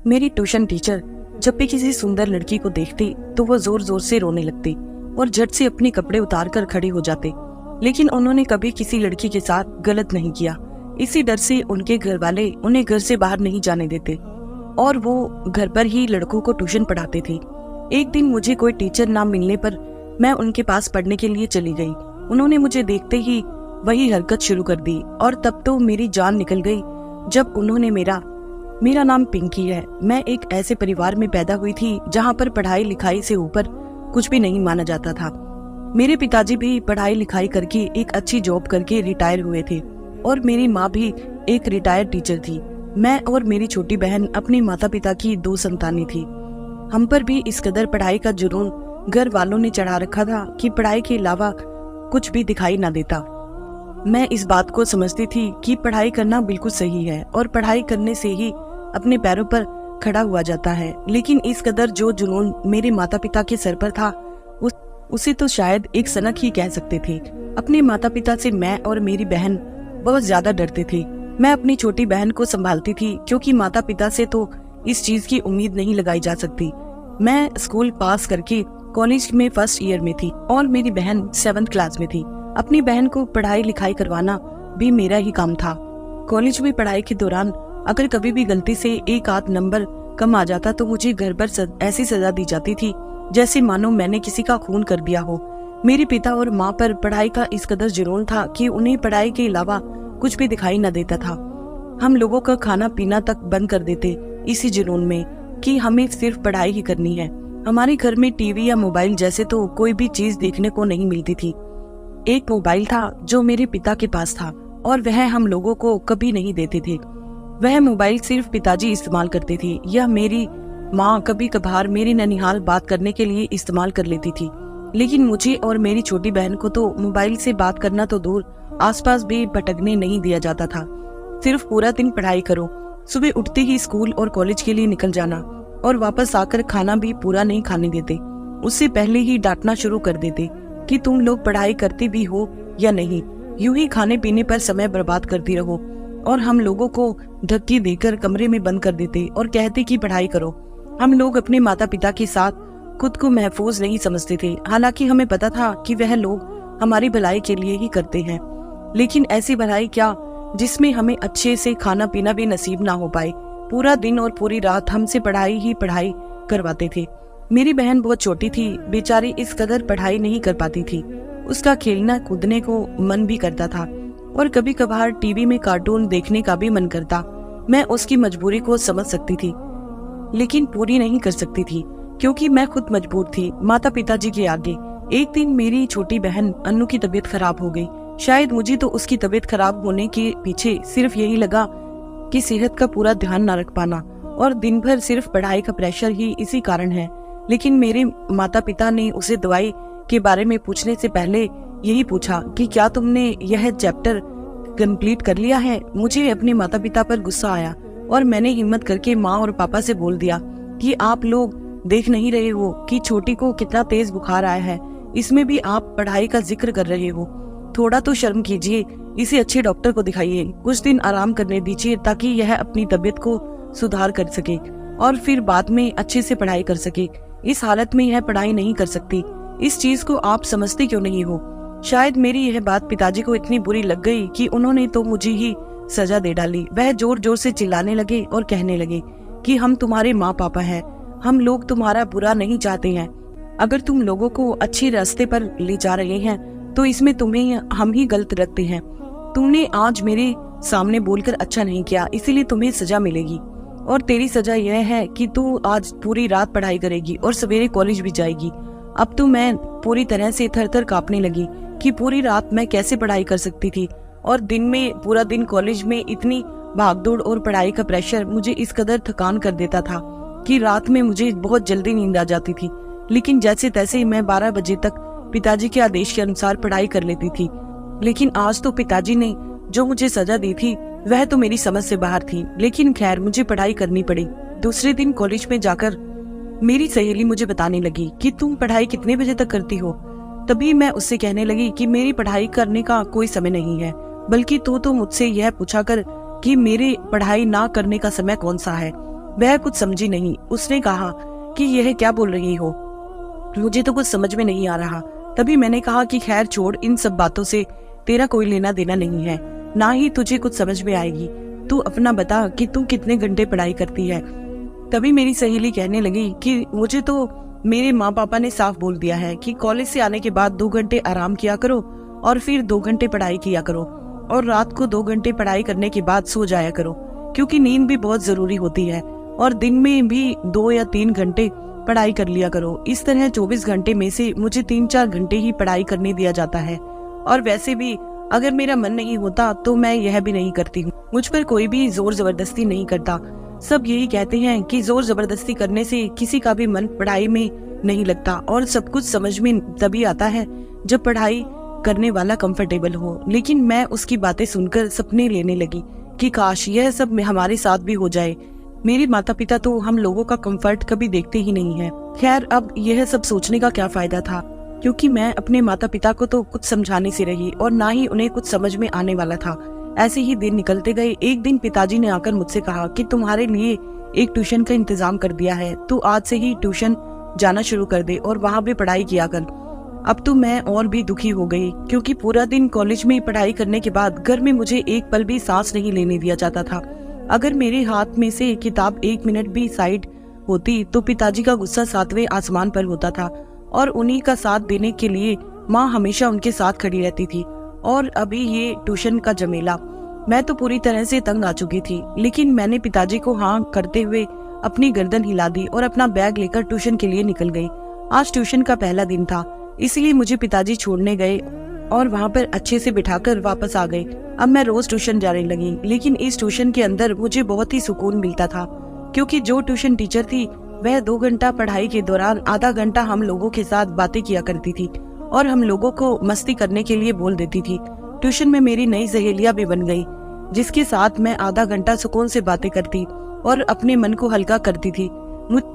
मेरी tuition teacher जब भी किसी सुंदर लड़की को देखती तो वो जोर जोर से रोने लगती और झट से अपने कपड़े उतार कर खड़ी हो जाते। लेकिन उन्होंने कभी किसी लड़की के साथ गलत नहीं किया। इसी डर से उनके घर वाले उन्हें घर से बाहर नहीं जाने देते और वो घर पर ही लड़कों को ट्यूशन पढ़ाते थे। एक दिन मुझे कोई टीचर ना मिलने पर मैं उनके पास पढ़ने के लिए चली गई। उन्होंने मुझे देखते ही वही हरकत शुरू कर दी और तब तो मेरी जान निकल गई जब उन्होंने मेरा नाम पिंकी है। मैं एक ऐसे परिवार में पैदा हुई थी जहाँ पर पढ़ाई लिखाई से ऊपर कुछ भी नहीं माना जाता था। मेरे पिताजी भी पढ़ाई लिखाई करके एक अच्छी जॉब करके रिटायर हुए थे और मेरी माँ भी एक रिटायर्ड टीचर थी। मैं और मेरी छोटी बहन अपने माता पिता की 2 संतानें थी। हम पर भी इस कदर पढ़ाई का जुनून घर वालों ने चढ़ा रखा था कि पढ़ाई के अलावा कुछ भी दिखाई ना देता। मैं इस बात को समझती थी कि पढ़ाई करना बिल्कुल सही है और पढ़ाई करने से ही अपने पैरों पर खड़ा हुआ जाता है। लेकिन इस कदर जो जुनून मेरे माता पिता के सर पर था उसे तो शायद एक सनक ही कह सकते थे। अपने माता पिता से मैं और मेरी बहन बहुत ज्यादा डरते थे। मैं अपनी छोटी बहन को संभालती थी क्योंकि माता पिता से तो इस चीज की उम्मीद नहीं लगाई जा सकती। मैं स्कूल पास करके कॉलेज में फर्स्ट ईयर में थी और मेरी बहन 7th क्लास में थी। अपनी बहन को पढ़ाई लिखाई करवाना भी मेरा ही काम था। कॉलेज में पढ़ाई के दौरान अगर कभी भी गलती से एक आध नंबर कम आ जाता तो मुझे घर पर ऐसी सजा दी जाती थी जैसे मानो मैंने किसी का खून कर दिया हो। मेरे पिता और माँ पर पढ़ाई का इस कदर जुनून था कि उन्हें पढ़ाई के अलावा कुछ भी दिखाई न देता था। हम लोगों का खाना पीना तक बंद कर देते इसी जुनून में कि हमें सिर्फ पढ़ाई ही करनी है। हमारे घर में टीवी या मोबाइल जैसे तो कोई भी चीज देखने को नहीं मिलती थी। एक मोबाइल था जो मेरे पिता के पास था और वह हम लोगों को कभी नहीं देते थे। वह मोबाइल सिर्फ पिताजी इस्तेमाल करते थे या मेरी माँ कभी कभार मेरी ननिहाल बात करने के लिए इस्तेमाल कर लेती थी। लेकिन मुझे और मेरी छोटी बहन को तो मोबाइल से बात करना तो दूर, आसपास भी भटकने नहीं दिया जाता था। सिर्फ पूरा दिन पढ़ाई करो, सुबह उठते ही स्कूल और कॉलेज के लिए निकल जाना और वापस आकर खाना भी पूरा नहीं खाने देते। उससे पहले ही डांटना शुरू कर देते कि तुम लोग पढ़ाई करते भी हो या नहीं, यूं ही खाने पीने पर समय बर्बाद करती रहो। और हम लोगों को धक्के देकर कमरे में बंद कर देते और कहते कि पढ़ाई करो। हम लोग अपने माता पिता के साथ खुद को महफूज नहीं समझते थे, हालांकि हमें पता था कि वह लोग हमारी भलाई के लिए ही करते हैं। लेकिन ऐसी भलाई क्या जिसमें हमें अच्छे से खाना पीना भी नसीब ना हो पाए। पूरा दिन और पूरी रात हमसे पढ़ाई ही पढ़ाई करवाते थे। मेरी बहन बहुत छोटी थी, बेचारी इस कदर पढ़ाई नहीं कर पाती थी। उसका खेलना कूदने को मन भी करता था और कभी कभार टीवी में कार्टून देखने का भी मन करता। मैं उसकी मजबूरी को समझ सकती थी लेकिन पूरी नहीं कर सकती थी क्योंकि मैं खुद मजबूर थी माता पिताजी के आगे। एक दिन मेरी छोटी बहन अन्नू की तबीयत खराब हो गई। शायद मुझे तो उसकी तबीयत खराब होने के पीछे सिर्फ यही लगा कि सेहत का पूरा ध्यान न रख पाना और दिन भर सिर्फ पढ़ाई का प्रेशर ही इसी कारण है। लेकिन मेरे माता पिता ने उसे दवाई के बारे में पूछने से पहले यही पूछा कि क्या तुमने यह चैप्टर कंप्लीट कर लिया है। मुझे अपने माता पिता पर गुस्सा आया और मैंने हिम्मत करके माँ और पापा से बोल दिया कि आप लोग देख नहीं रहे हो कि छोटी को कितना तेज बुखार आया है, इसमें भी आप पढ़ाई का जिक्र कर रहे हो। थोड़ा तो शर्म कीजिए, इसे अच्छे डॉक्टर को दिखाइए, कुछ दिन आराम करने दीजिए ताकि यह अपनी तबीयत को सुधार कर सके और फिर बाद में अच्छे से पढ़ाई कर सके। इस हालत में यह पढ़ाई नहीं कर सकती। इस चीज को आप समझते क्यों नहीं हो? शायद मेरी यह बात पिताजी को इतनी बुरी लग गई कि उन्होंने तो मुझे ही सजा दे डाली। वह जोर जोर से चिल्लाने लगे और कहने लगे कि हम तुम्हारे माँ पापा हैं, हम लोग तुम्हारा बुरा नहीं चाहते हैं। अगर तुम लोगों को अच्छे रास्ते पर ले जा रहे हैं तो इसमें तुम्हें हम ही गलत रखते हैं। तुमने आज मेरे सामने बोलकर अच्छा नहीं किया, इसीलिए तुम्हें सजा मिलेगी और तेरी सजा यह है कि तू आज पूरी रात पढ़ाई करेगी और सवेरे कॉलेज भी जाएगी। अब तो मैं पूरी तरह से थर-थर कांपने लगी कि पूरी रात मैं कैसे पढ़ाई कर सकती थी और दिन में पूरा दिन कॉलेज में इतनी भागदौड़ और पढ़ाई का प्रेशर मुझे इस कदर थकान कर देता था कि रात में मुझे बहुत जल्दी नींद आ जाती थी। लेकिन जैसे तैसे मैं 12 बजे तक पिताजी के आदेश के अनुसार पढ़ाई कर लेती थी। लेकिन आज तो पिताजी ने जो मुझे सजा दी थी वह तो मेरी समझ से बाहर थी, लेकिन खैर मुझे पढ़ाई करनी पड़ी। दूसरे दिन कॉलेज में जाकर मेरी सहेली मुझे बताने लगी कि तुम पढ़ाई कितने बजे तक करती हो। तभी मैं उससे कहने लगी कि मेरी पढ़ाई करने का कोई समय नहीं है, बल्कि तू तो मुझसे यह पूछा कर कि मेरे पढ़ाई ना करने का समय कौन सा है। वह कुछ समझी नहीं। उसने कहा कि यह क्या बोल रही हो, मुझे तो कुछ समझ में नहीं आ रहा। तभी मैंने कहा कि खैर छोड़, इन सब बातों से तेरा कोई लेना देना नहीं है, ना ही तुझे कुछ समझ में आएगी। तू अपना बता कि तू कितने घंटे पढ़ाई करती है। तभी मेरी सहेली कहने लगी कि मुझे तो मेरे माँ पापा ने साफ बोल दिया है कि कॉलेज से आने के बाद 2 घंटे आराम किया करो और फिर 2 घंटे पढ़ाई किया करो, और रात को 2 घंटे पढ़ाई करने के बाद सो जाया करो, क्योंकि नींद भी बहुत जरूरी होती है, और दिन में भी 2 या 3 घंटे पढ़ाई कर लिया करो। इस तरह 24 घंटे में से मुझे 3-4 घंटे ही पढ़ाई करने दिया जाता है, और वैसे भी अगर मेरा मन नहीं होता तो मैं यह भी नहीं करती हूँ। मुझ पर कोई भी जोर जबरदस्ती नहीं करता। सब यही कहते हैं कि जोर जबरदस्ती करने से किसी का भी मन पढ़ाई में नहीं लगता, और सब कुछ समझ में तभी आता है जब पढ़ाई करने वाला कंफर्टेबल हो। लेकिन मैं उसकी बातें सुनकर सपने लेने लगी कि काश यह सब हमारे साथ भी हो जाए। मेरे माता पिता तो हम लोगों का कंफर्ट कभी देखते ही नहीं है। खैर, अब यह सब सोचने का क्या फायदा था, क्योंकि मैं अपने माता पिता को तो कुछ समझाने से रही और ना ही उन्हें कुछ समझ में आने वाला था। ऐसे ही दिन निकलते गए। एक दिन पिताजी ने आकर मुझसे कहा कि तुम्हारे लिए एक ट्यूशन का इंतजाम कर दिया है, तू आज से ही ट्यूशन जाना शुरू कर दे और वहाँ भी पढ़ाई किया कर। अब तो मैं और भी दुखी हो गई, क्योंकि पूरा दिन कॉलेज में पढ़ाई करने के बाद घर में मुझे एक पल भी सांस नहीं लेने दिया जाता था। अगर मेरे हाथ में से किताब 1 मिनट भी साइड होती तो पिताजी का गुस्सा 7वें आसमान पर होता था, और उन्हीं का साथ देने के लिए माँ हमेशा उनके साथ खड़ी रहती थी। और अभी ये ट्यूशन का झमेला, मैं तो पूरी तरह से तंग आ चुकी थी। लेकिन मैंने पिताजी को हाँ करते हुए अपनी गर्दन हिला दी और अपना बैग लेकर ट्यूशन के लिए निकल गई। आज ट्यूशन का पहला दिन था, इसलिए मुझे पिताजी छोड़ने गए और वहाँ पर अच्छे से बिठाकर वापस आ गए। अब मैं रोज ट्यूशन जाने लगी, लेकिन इस ट्यूशन के अंदर मुझे बहुत ही सुकून मिलता था, क्योंकि जो ट्यूशन टीचर थी वह 2 घंटा पढ़ाई के दौरान आधा घंटा हम लोगों के साथ बातें किया करती थी और हम लोगों को मस्ती करने के लिए बोल देती थी। ट्यूशन में मेरी नई सहेलियां भी बन गई, जिसके साथ मैं आधा घंटा सुकून से बातें करती और अपने मन को हल्का करती थी।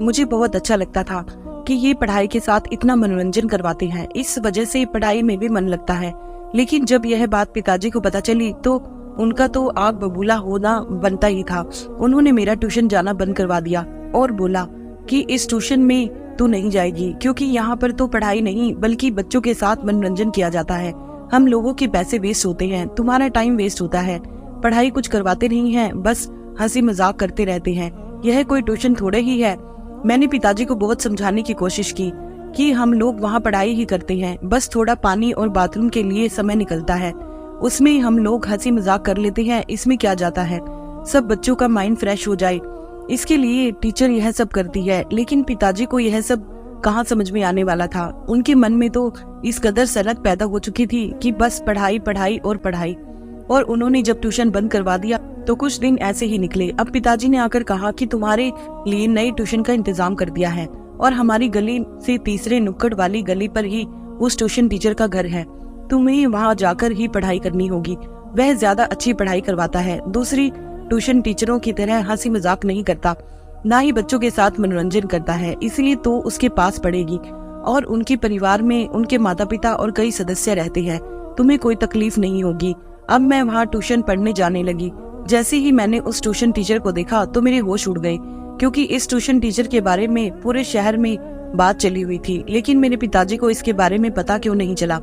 मुझे बहुत अच्छा लगता था कि ये पढ़ाई के साथ इतना मनोरंजन करवाते हैं, इस वजह से पढ़ाई में भी मन लगता है। लेकिन जब यह बात पिताजी को पता चली तो उनका तो आग बबूला होना बनता ही था। उन्होंने मेरा ट्यूशन जाना बंद करवा दिया और बोला कि इस ट्यूशन में तू नहीं जाएगी, क्योंकि यहाँ पर तो पढ़ाई नहीं बल्कि बच्चों के साथ मनोरंजन किया जाता है। हम लोगों के पैसे वेस्ट होते हैं, तुम्हारा टाइम वेस्ट होता है, पढ़ाई कुछ करवाते नहीं हैं, बस हंसी मजाक करते रहते हैं, यह कोई ट्यूशन थोड़े ही है। मैंने पिताजी को बहुत समझाने की कोशिश की कि हम लोग वहाँ पढ़ाई ही करते हैं, बस थोड़ा पानी और बाथरूम के लिए समय निकलता है, उसमें हम लोग हंसी मजाक कर लेते हैं, इसमें क्या जाता है, सब बच्चों का माइंड फ्रेश हो जाए, इसके लिए टीचर यह सब करती है। लेकिन पिताजी को यह सब कहाँ समझ में आने वाला था। उनके मन में तो इस कदर सनक पैदा हो चुकी थी कि बस पढ़ाई पढ़ाई और पढ़ाई। और उन्होंने जब ट्यूशन बंद करवा दिया तो कुछ दिन ऐसे ही निकले। अब पिताजी ने आकर कहा कि तुम्हारे लिए नई ट्यूशन का इंतजाम कर दिया है और हमारी गली से तीसरे नुक्कड़ वाली गली पर ही उस ट्यूशन टीचर का घर है, तुम्हें वहाँ जाकर ही पढ़ाई करनी होगी, वह ज्यादा अच्छी पढ़ाई करवाता है, दूसरी ट्यूशन टीचरों की तरह हंसी मजाक नहीं करता, ना ही बच्चों के साथ मनोरंजन करता है, इसलिए तो उसके पास पढ़ेगी। और उनके परिवार में उनके माता पिता और कई सदस्य रहते हैं, तुम्हें कोई तकलीफ नहीं होगी। अब मैं वहाँ ट्यूशन पढ़ने जाने लगी। जैसे ही मैंने उस ट्यूशन टीचर को देखा तो मेरे होश उड़ गए, क्योंकि इस ट्यूशन टीचर के बारे में पूरे शहर में बात चली हुई थी, लेकिन मेरे पिताजी को इसके बारे में पता क्यों नहीं चला।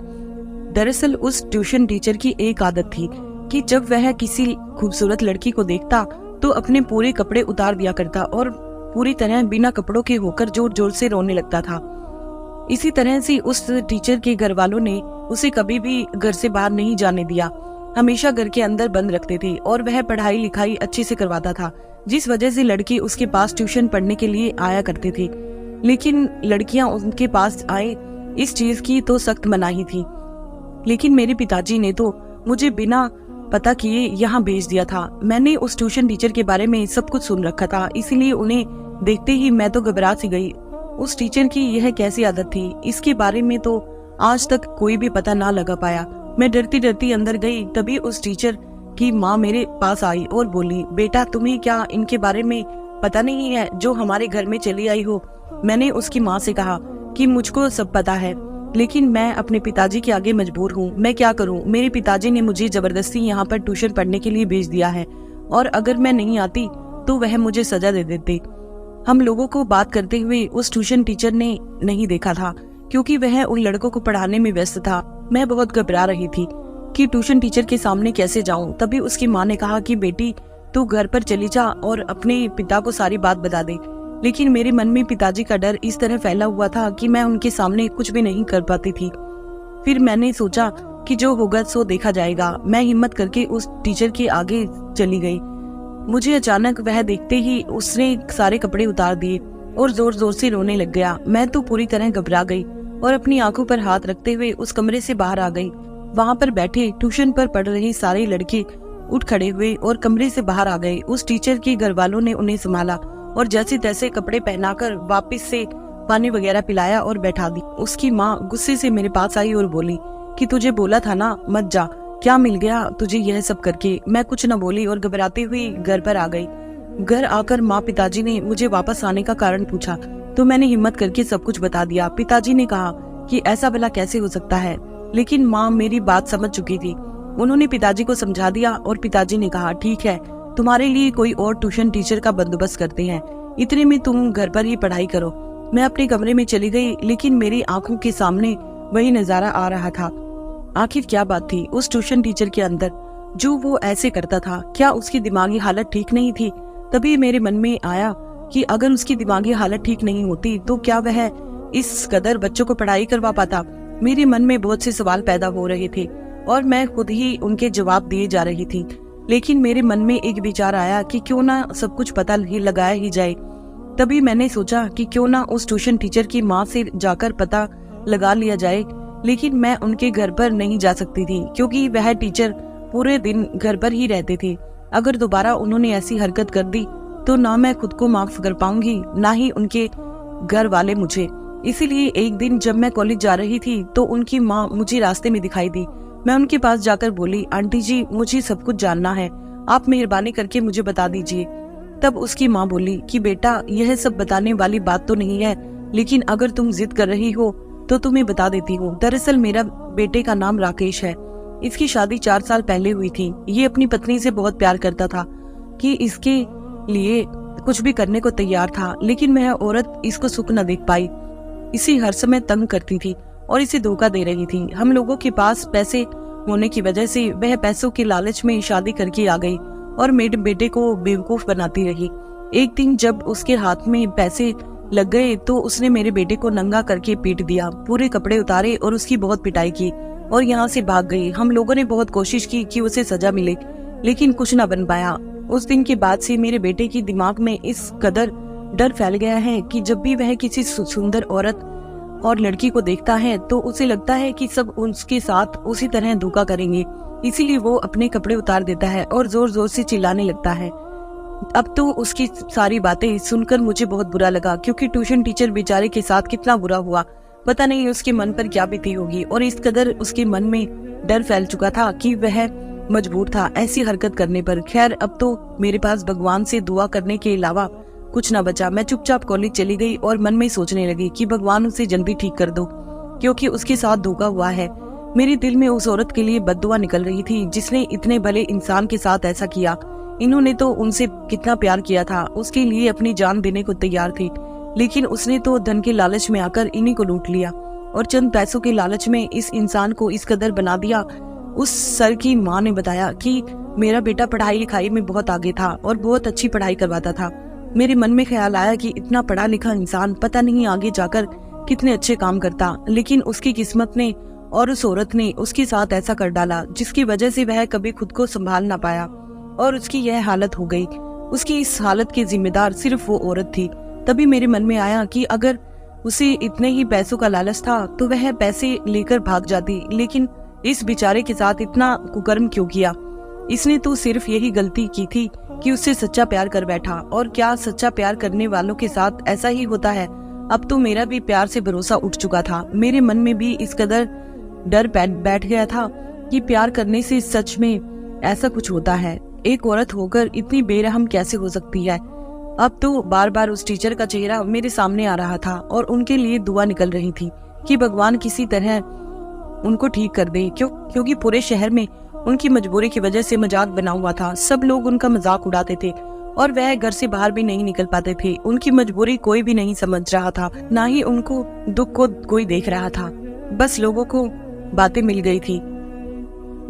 दरअसल उस ट्यूशन टीचर की एक आदत थी कि जब वह किसी खूबसूरत लड़की को देखता तो अपने पूरे कपड़े उतार दिया करता और पूरी तरह बिना कपड़ों के होकर जोर जोर से रोने लगता था। इसी तरह से उस टीचर के घर वालों ने उसे कभी भी घर से बाहर नहीं जाने दिया, हमेशा घर के अंदर बंद रखते थे और वह पढ़ाई लिखाई अच्छे से करवाता था, जिस वजह से लड़की उसके पास ट्यूशन पढ़ने के लिए आया करते थे। लेकिन लड़कियां उनके पास आए, इस चीज की तो सख्त मनाही थी। लेकिन मेरे पिताजी ने तो मुझे बिना पता किए यहाँ भेज दिया था। मैंने उस ट्यूशन टीचर के बारे में सब कुछ सुन रखा था, इसलिए उन्हें देखते ही मैं तो घबरा सी गई। उस टीचर की यह कैसी आदत थी, इसके बारे में तो आज तक कोई भी पता ना लगा पाया। मैं डरती डरती अंदर गई, तभी उस टीचर की माँ मेरे पास आई और बोली, बेटा तुम्हें क्या इनके बारे में पता नहीं है जो हमारे घर में चली आई हो। मैंने उसकी माँ से कहा कि मुझको सब पता है, लेकिन मैं अपने पिताजी के आगे मजबूर हूँ, मैं क्या करूँ। मेरे पिताजी ने मुझे जबरदस्ती यहाँ पर ट्यूशन पढ़ने के लिए भेज दिया है और अगर मैं नहीं आती तो वह मुझे सजा दे देते। हम लोगों को बात करते हुए उस ट्यूशन टीचर ने नहीं देखा था, क्योंकि वह उन लड़कों को पढ़ाने में व्यस्त था। मैं बहुत घबरा रही थी कि ट्यूशन टीचर के सामने कैसे जाऊं। तभी उसकी माँ ने कहा कि बेटी, तू घर पर चली जा और अपने पिता को सारी बात बता दे। लेकिन मेरे मन में पिताजी का डर इस तरह फैला हुआ था कि मैं उनके सामने कुछ भी नहीं कर पाती थी। फिर मैंने सोचा कि जो होगा सो देखा जाएगा। मैं हिम्मत करके उस टीचर के आगे चली गई। मुझे अचानक वह देखते ही उसने सारे कपड़े उतार दिए और जोर जोर से रोने लग गया। मैं तो पूरी तरह घबरा गई और अपनी आंखों पर हाथ रखते हुए उस कमरे से बाहर आ गई। वहाँ पर बैठे ट्यूशन पर पढ़ रहे सारे लड़के उठ खड़े हुए और कमरे से बाहर आ गए। उस टीचर के घर वालों ने उन्हें संभाला और जैसे तैसे कपड़े पहनाकर वापस से पानी वगैरह पिलाया और बैठा दी। उसकी माँ गुस्से से मेरे पास आई और बोली कि तुझे बोला था ना मत जा, क्या मिल गया तुझे यह सब करके। मैं कुछ न बोली और घबराती हुई घर पर आ गई। घर आकर माँ पिताजी ने मुझे वापस आने का कारण पूछा तो मैंने हिम्मत करके सब कुछ बता दिया। पिताजी ने कहा कि ऐसा भला कैसे हो सकता है, लेकिन माँ मेरी बात समझ चुकी थी। उन्होंने पिताजी को समझा दिया और पिताजी ने कहा ठीक है, तुम्हारे लिए कोई और ट्यूशन टीचर का बंदोबस्त करते हैं, इतने में तुम घर पर ही पढ़ाई करो। मैं अपने कमरे में चली गई, लेकिन मेरी आंखों के सामने वही नजारा आ रहा था। आखिर क्या बात थी उस ट्यूशन टीचर के अंदर जो वो ऐसे करता था? क्या उसकी दिमागी हालत ठीक नहीं थी? तभी मेरे मन में आया कि अगर उसकी दिमागी हालत ठीक नहीं होती तो क्या वह इस कदर बच्चों को पढ़ाई करवा पाता? मेरे मन में बहुत से सवाल पैदा हो रहे थे और मैं खुद ही उनके जवाब दिए जा रही थी। लेकिन मेरे मन में एक विचार आया कि क्यों ना सब कुछ पता ही लगाया ही जाए। तभी मैंने सोचा कि क्यों ना उस ट्यूशन टीचर की माँ से जाकर पता लगा लिया जाए। लेकिन मैं उनके घर पर नहीं जा सकती थी, क्योंकि वह टीचर पूरे दिन घर पर ही रहते थे। अगर दोबारा उन्होंने ऐसी हरकत कर दी तो ना मैं खुद को माफ कर पाऊंगी, ना ही उनके घर वाले मुझे। इसीलिए एक दिन जब मैं कॉलेज जा रही थी तो उनकी माँ मुझे रास्ते में दिखाई दी। मैं उनके पास जाकर बोली, आंटी जी मुझे सब कुछ जानना है, आप मेहरबानी करके मुझे बता दीजिए। तब उसकी माँ बोली कि बेटा यह सब बताने वाली बात तो नहीं है, लेकिन अगर तुम जिद कर रही हो तो तुम्हें बता देती हूँ। दरअसल मेरा बेटे का नाम राकेश है। इसकी शादी 4 साल पहले हुई थी। ये अपनी पत्नी से बहुत प्यार करता था कि इसके लिए कुछ भी करने को तैयार था, लेकिन वह औरत इसको सुख न देख पाई। इसे हर समय तंग करती थी और इसे धोखा दे रही थी। हम लोगों के पास पैसे होने की वजह से वह पैसों के लालच में शादी करके आ गई और मेरे बेटे को बेवकूफ बनाती रही। एक दिन जब उसके हाथ में पैसे लग गए तो उसने मेरे बेटे को नंगा करके पीट दिया, पूरे कपड़े उतारे और उसकी बहुत पिटाई की और यहाँ से भाग गई। हम लोगों ने बहुत कोशिश की कि उसे सजा मिले, लेकिन कुछ न बन पाया। उस दिन के बाद से मेरे बेटे की दिमाग में इस कदर डर फैल गया है कि जब भी वह किसी सुंदर औरत और लड़की को देखता है तो उसे लगता है कि सब उसके साथ उसी तरह धोखा करेंगे। इसीलिए वो अपने कपड़े उतार देता है और जोर जोर से चिल्लाने लगता है। अब तो उसकी सारी बातें सुनकर मुझे बहुत बुरा लगा, क्योंकि ट्यूशन टीचर बेचारे के साथ कितना बुरा हुआ। पता नहीं उसके मन पर क्या बीती होगी और इस कदर उसके मन में डर फैल चुका था कि वह मजबूर था ऐसी हरकत करने पर। खैर अब तो मेरे पास भगवान से दुआ करने के अलावा कुछ न बचा। मैं चुपचाप कॉलेज चली गई और मन में सोचने लगी कि भगवान उसे जल्दी ठीक कर दो, क्योंकि उसके साथ धोखा हुआ है। मेरे दिल में उस औरत के लिए बद्दुआ निकल रही थी जिसने इतने भले इंसान के साथ ऐसा किया। इन्होंने तो उनसे कितना प्यार किया था, उसके लिए अपनी जान देने को तैयार थे, लेकिन उसने तो धन के लालच में आकर इन्हीं को लूट लिया और चंद पैसों के लालच में इस इंसान को इस कदर बना दिया। उस सर की माँ ने बताया कि मेरा बेटा पढ़ाई लिखाई में बहुत आगे था और बहुत अच्छी पढ़ाई करवाता था। मेरे मन में ख्याल आया कि इतना पढ़ा लिखा इंसान पता नहीं आगे जाकर कितने अच्छे काम करता, लेकिन उसकी किस्मत ने और उस औरत ने उसके साथ ऐसा कर डाला जिसकी वजह से वह कभी खुद को संभाल ना पाया और उसकी यह हालत हो गई। उसकी इस हालत की जिम्मेदार सिर्फ वो औरत थी। तभी मेरे मन में आया कि अगर उसे इतने ही पैसों का लालच था तो वह पैसे लेकर भाग जाती, लेकिन इस बेचारे के साथ इतना कुकर्म क्यों किया? इसने तो सिर्फ यही गलती की थी कि उससे सच्चा प्यार कर बैठा। और क्या सच्चा प्यार करने वालों के साथ ऐसा ही होता है? अब तो मेरा भी प्यार से भरोसा उठ चुका था। मेरे मन में भी इस कदर डर बैठ गया था कि प्यार करने से सच में ऐसा कुछ होता है। एक औरत होकर इतनी बेरहम कैसे हो सकती है? अब तो बार बार उस टीचर का चेहरा मेरे सामने आ रहा था और उनके लिए दुआ निकल रही थी कि भगवान किसी तरह उनको ठीक कर दे, क्योंकि पूरे शहर में उनकी मजबूरी की वजह से मजाक बना हुआ था। सब लोग उनका मजाक उड़ाते थे और वह घर से बाहर भी नहीं निकल पाते थे। उनकी मजबूरी कोई भी नहीं समझ रहा था, ना ही उनको दुख को कोई देख रहा था। बस लोगों को बातें मिल गई थी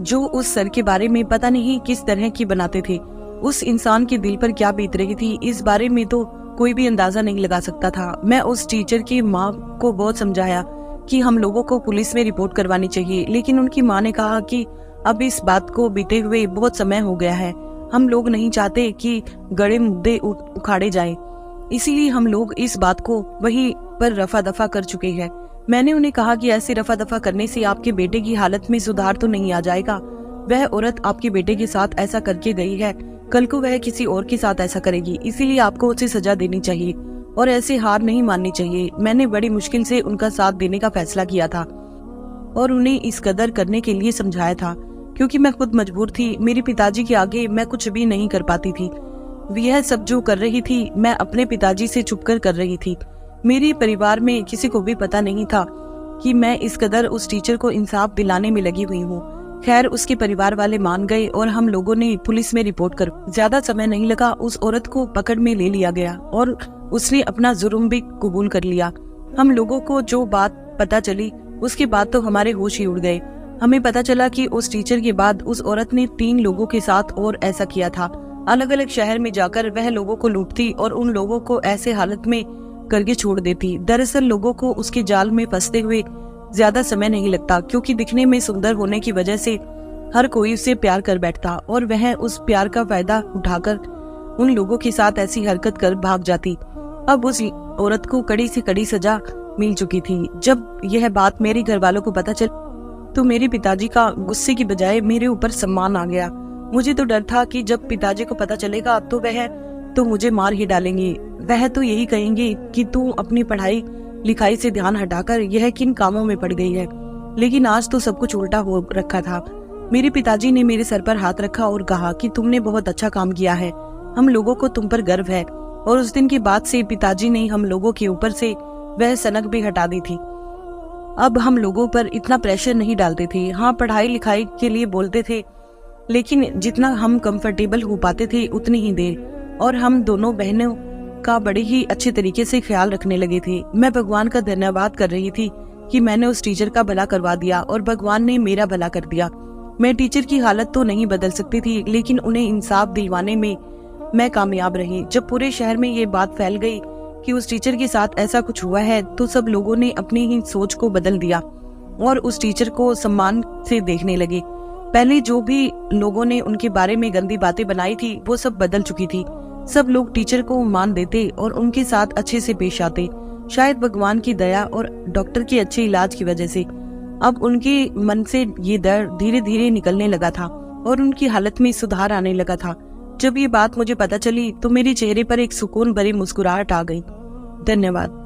जो उस सर के बारे में पता नहीं किस तरह की बनाते थे। उस इंसान के दिल पर क्या बीत रही थी, इस बारे में तो कोई भी अंदाजा नहीं लगा सकता था। मैं उस टीचर की माँ को बहुत समझाया कि हम लोगों को पुलिस में रिपोर्ट करवानी चाहिए, लेकिन उनकी माँ ने कहा कि अब इस बात को बीते हुए बहुत समय हो गया है। हम लोग नहीं चाहते कि गड़े मुद्दे उखाड़े जाएं, इसीलिए हम लोग इस बात को वहीं पर रफा दफा कर चुके हैं। मैंने उन्हें कहा कि ऐसे रफा दफा करने से आपके बेटे की हालत में सुधार तो नहीं आ जाएगा। वह औरत आपके बेटे के साथ ऐसा करके गई है, कल को वह किसी और के साथ ऐसा करेगी, इसीलिए आपको उसे सजा देनी चाहिए और ऐसे हार नहीं माननी चाहिए। मैंने बड़ी मुश्किल से उनका साथ देने का फैसला किया था और उन्हें इस कदर करने के लिए समझाया था, क्योंकि मैं खुद मजबूर थी। मेरे पिताजी के आगे मैं कुछ भी नहीं कर पाती थी। यह सब जो कर रही थी मैं अपने पिताजी से छुपकर कर रही थी। मेरे परिवार में किसी को भी पता नहीं था कि मैं इस कदर उस टीचर को इंसाफ दिलाने में लगी हुई हूँ। खैर, उसके परिवार वाले मान गए और हम लोगों ने पुलिस में रिपोर्ट कर ज्यादा समय नहीं लगा, उस औरत को पकड़ में ले लिया गया और उसने अपना जुर्म भी कबूल कर लिया। हम लोगों को जो बात पता चली उसके बाद तो हमारे होश ही उड़ गए। हमें पता चला कि उस टीचर के बाद उस औरत ने 3 लोगों के साथ और ऐसा किया था। अलग अलग शहर में जाकर वह लोगों को लूटती और उन लोगों को ऐसे हालत में करके छोड़ देती। दरअसल लोगों को उसके जाल में फंसते हुए ज्यादा समय नहीं लगता, क्योंकि दिखने में सुंदर होने की वजह से हर कोई उससे प्यार कर बैठता और वह उस प्यार का फायदा उठाकर उन लोगों के साथ ऐसी हरकत कर भाग जाती। अब उस औरत को कड़ी से कड़ी सजा मिल चुकी थी। जब यह बात मेरे घर वालों को पता चली तो मेरे पिताजी का गुस्से की बजाय मेरे ऊपर सम्मान आ गया। मुझे तो डर था कि जब पिताजी को पता चलेगा तो वह तो मुझे मार ही डालेंगे। वह तो यही कहेंगे कि तू अपनी पढ़ाई लिखाई से ध्यान हटाकर यह किन कामों में पड़ गई है। लेकिन आज तो सब कुछ उल्टा हो रखा था। मेरे पिताजी ने मेरे सर पर हाथ रखा और कहा कि तुमने बहुत अच्छा काम किया है, हम लोगों को तुम पर गर्व है। और उस दिन के बाद से पिताजी ने हम लोगों के ऊपर से वह सनक भी हटा दी थी। अब हम लोगों पर इतना प्रेशर नहीं डालते थे। हाँ, पढ़ाई लिखाई के लिए बोलते थे, लेकिन जितना हम कंफर्टेबल हो पाते थे उतनी ही देर, और हम दोनों बहनों का बड़े ही अच्छे तरीके से ख्याल रखने लगे थे। मैं भगवान का धन्यवाद कर रही थी कि मैंने उस टीचर का भला करवा दिया और भगवान ने मेरा भला कर दिया। मैं टीचर की हालत तो नहीं बदल सकती थी, लेकिन उन्हें इंसाफ दिलवाने में मैं कामयाब रही। जब पूरे शहर में ये बात फैल गई कि उस टीचर के साथ ऐसा कुछ हुआ है, तो सब लोगों ने अपनी ही सोच को बदल दिया और उस टीचर को सम्मान से देखने लगे। पहले जो भी लोगों ने उनके बारे में गंदी बातें बनाई थी वो सब बदल चुकी थी। सब लोग टीचर को मान देते और उनके साथ अच्छे से पेश आते। शायद भगवान की दया और डॉक्टर के अच्छे इलाज की वजह से अब उनके मन से ये डर धीरे धीरे निकलने लगा था और उनकी हालत में सुधार आने लगा था। जब ये बात मुझे पता चली तो मेरे चेहरे पर एक सुकून भरी मुस्कुराहट आ गई। धन्यवाद।